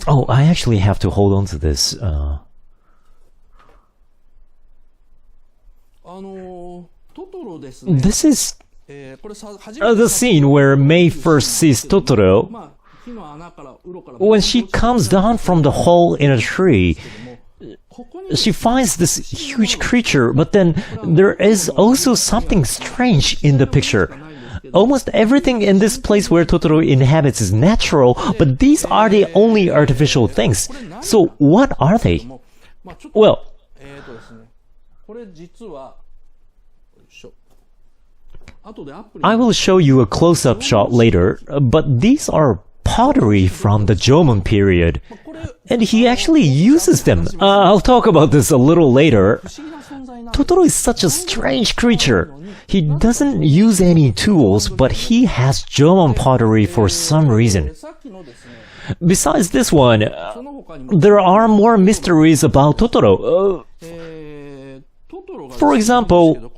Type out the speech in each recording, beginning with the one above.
Oh, I actually have to hold on to this. This is the scene where Mei first sees Totoro. When she comes down from the hole in a tree, she finds this huge creature, but then there is also something strange in the picture. Almost everything in this place where Totoro inhabits is natural, but these are the only artificial things. So what are they? Well, I will show you a close-up shot later, but these are pottery from the Jomon period, and he actually uses them. I'll talk about this a little later. Totoro is such a strange creature. He doesn't use any tools, but he has Jomon pottery for some reason. Besides this one, there are more mysteries about Totoro. For example,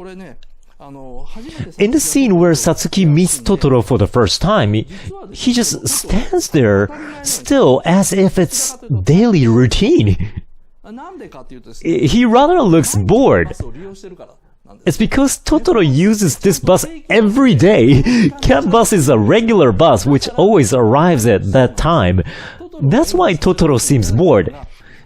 in the scene where Satsuki meets Totoro for the first time, he just stands there, still as if it's daily routine. He rather looks bored. It's because Totoro uses this bus every day. Cat bus is a regular bus which always arrives at that time. That's why Totoro seems bored.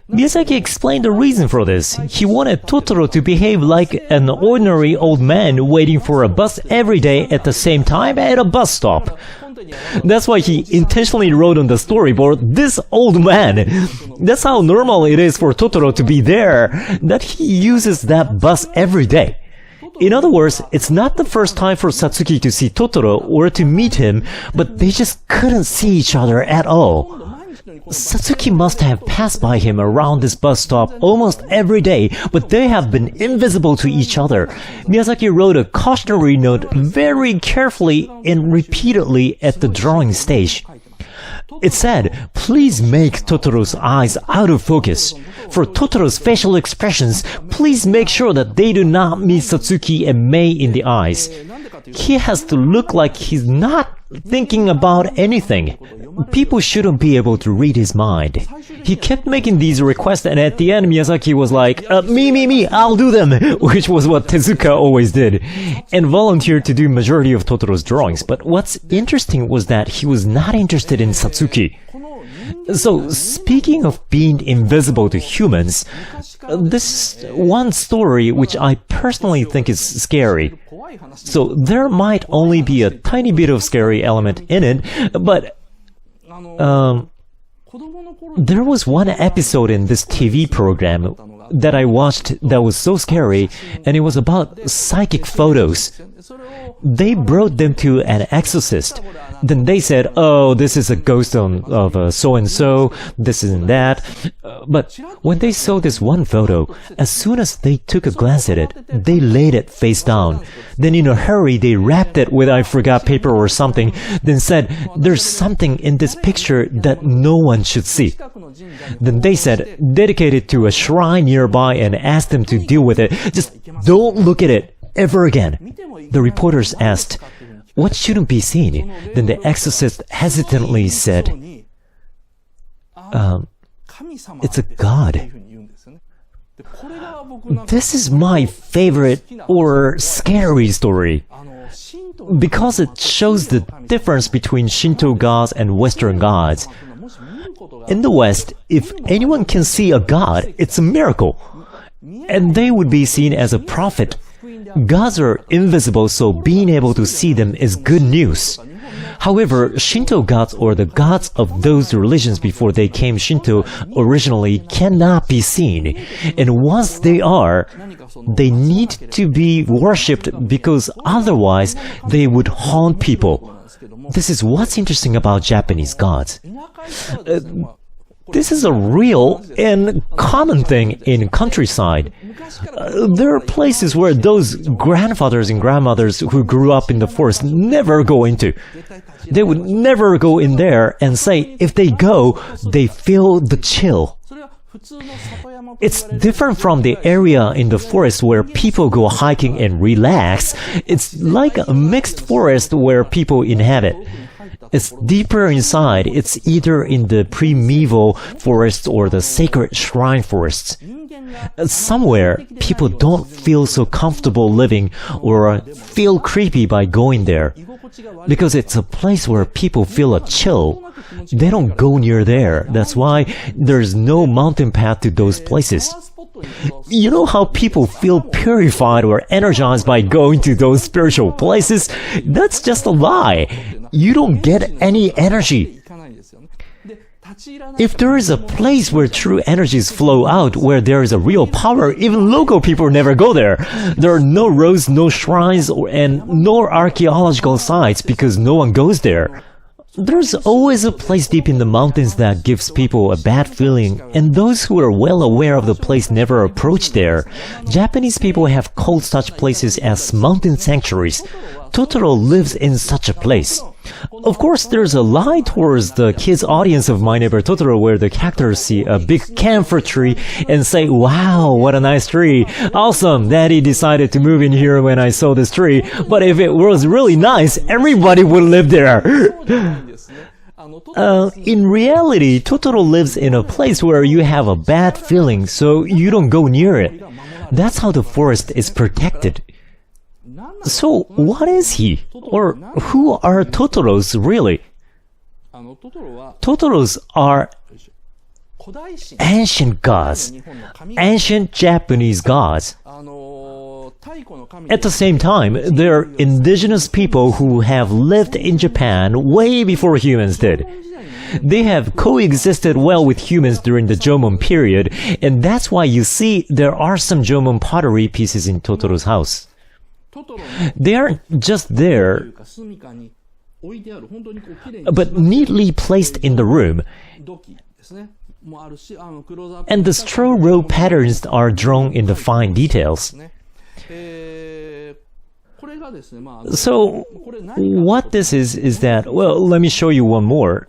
Miyazaki explained the reason for this. He wanted Totoro to behave like an ordinary old man waiting for a bus every day at the same time at a bus stop. That's why he intentionally wrote on the storyboard, "This old man." That's how normal it is for Totoro to be there, that he uses that bus every day. In other words, it's not the first time for Satsuki to see Totoro or to meet him, but they just couldn't see each other at all. Satsuki must have passed by him around this bus stop almost every day, but they have been invisible to each other. Miyazaki wrote a cautionary note very carefully and repeatedly at the drawing stage. It said, "Please make Totoro's eyes out of focus. For Totoro's facial expressions, please make sure that they do not meet Satsuki and Mei in the eyes. He has to look like he's not thinking about anything. People shouldn't be able to read his mind." He kept making these requests, and at the end Miyazaki was like, me, I'll do them, which was what Tezuka always did, and volunteered to do majority of Totoro's drawings. But what's interesting was that he was not interested in Satsuki. So, speaking of being invisible to humans, this one story which I personally think is scary. So, there might only be a tiny bit of scary element in it, but there was one episode in this TV program that I watched that was so scary, and it was about psychic photos. They brought them to an exorcist. Then they said, "Oh, this is a ghost of so-and-so, this and that." But when they saw this one photo, as soon as they took a glance at it, they laid it face down. Then in a hurry, they wrapped it with I forgot paper or something, then said, "There's something in this picture that no one should see." Then they said, "Dedicate it to a shrine nearby and ask them to deal with it. Just don't look at it ever again." The reporters asked, "What shouldn't be seen?" Then the exorcist hesitantly said, "It's a god." This is my favorite or scary story, because it shows the difference between Shinto gods and Western gods. In the West, if anyone can see a god, it's a miracle, and they would be seen as a prophet. Gods are invisible, so being able to see them is good news. However, Shinto gods, or the gods of those religions before they came Shinto originally, cannot be seen. And once they are, they need to be worshipped, because otherwise they would haunt people. This is what's interesting about Japanese gods. This is a real and common thing in countryside. There are places where those grandfathers and grandmothers who grew up in the forest never go into. They would never go in there and say if they go, they feel the chill. It's different from the area in the forest where people go hiking and relax. It's like a mixed forest where people inhabit. It's deeper inside. It's either in the primeval forests or the sacred shrine forests. Somewhere, people don't feel so comfortable living or feel creepy by going there. Because it's a place where people feel a chill. They don't go near there. That's why there's no mountain path to those places. You know how people feel purified or energized by going to those spiritual places? That's just a lie. You don't get any energy. If there is a place where true energies flow out, where there is a real power, even local people never go there. There are no roads, no shrines, and no archaeological sites because no one goes there. There's always a place deep in the mountains that gives people a bad feeling, and those who are well aware of the place never approach there. Japanese people have called such places as mountain sanctuaries. Totoro lives in such a place. Of course, there's a lie towards the kids' audience of My Neighbor Totoro where the characters see a big camphor tree and say, "Wow, what a nice tree. Awesome, Daddy decided to move in here when I saw this tree. But if it was really nice, everybody would live there." In reality, Totoro lives in a place where you have a bad feeling, so you don't go near it. That's how the forest is protected. So, what is he? Or who are Totoros really? Totoros are ancient gods, ancient Japanese gods. At the same time, they're indigenous people who have lived in Japan way before humans did. They have coexisted well with humans during the Jomon period, and that's why you see there are some Jomon pottery pieces in Totoro's house. They aren't just there, but neatly placed in the room. And the straw row patterns are drawn in the fine details. So, what this is that, well, let me show you one more.